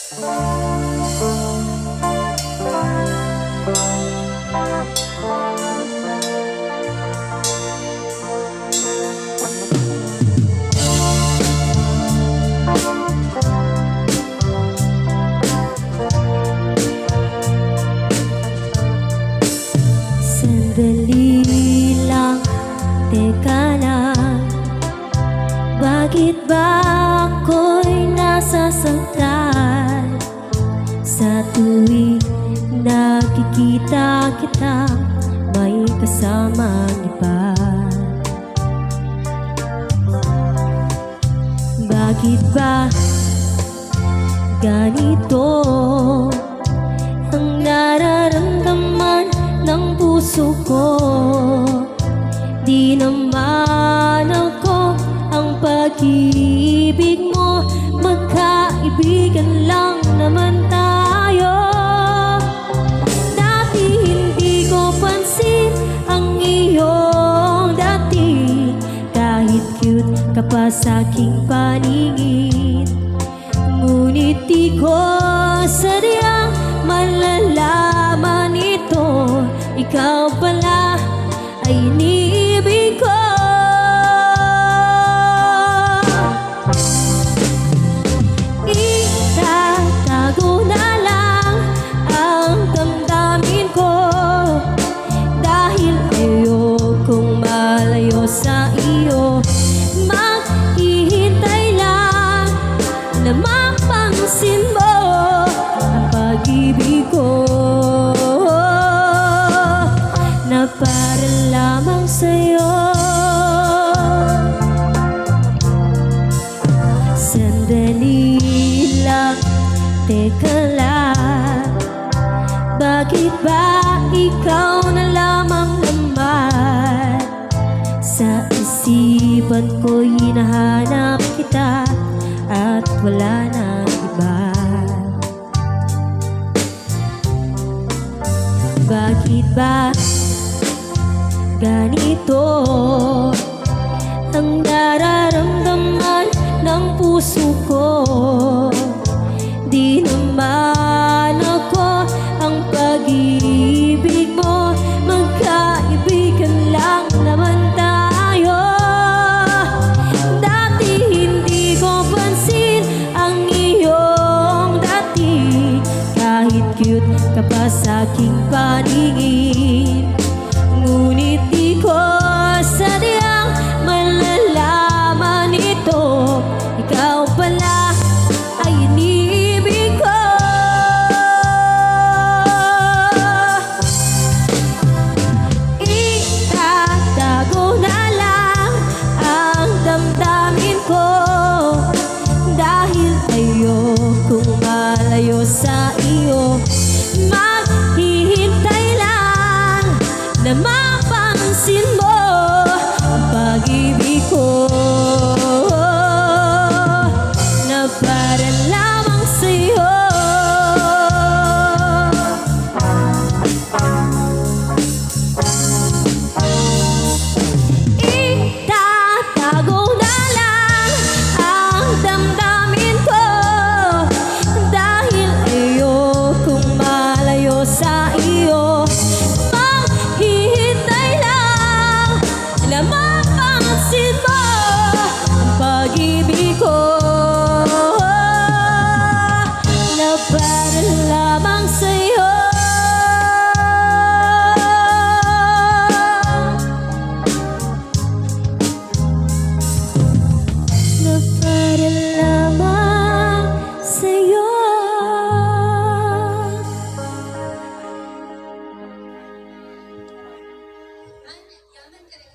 Sandali lang, teka lang, bakit ba ako'y nasasaktan? Sa tuwing nakikita kita, may kasamang iba. Bakit ba ganito ang nararamdaman ng puso ko? Di naman ako ang pag-ibig mo, magkaibigan lang naman tayo. Dati hindi ko pansin ang iyong dati, kahit cute ka pa sa aking paningin. Ngunit di ko sadyang malalaman ito, ikaw pala ay iniibig ko. Itatago na lang ang damdamin ko, dahil ayokong malayo sa iyo. Maghihintay lang na mapansin mo ang pag-ibig ko, na para lamang sa'yo. Sandali lang, teka lang, bakit ba ikaw na lamang naman? Sa isipan ko hinahanap kita at wala nang iba. Bakit ba ganito ang nararamdaman ng puso ko? Di naman ako ang pag-ibig mo, magkaibigan lang naman tayo. Dati hindi ko pansin ang iyong dati, kahit cute ka pa sa aking paningin. Ngunit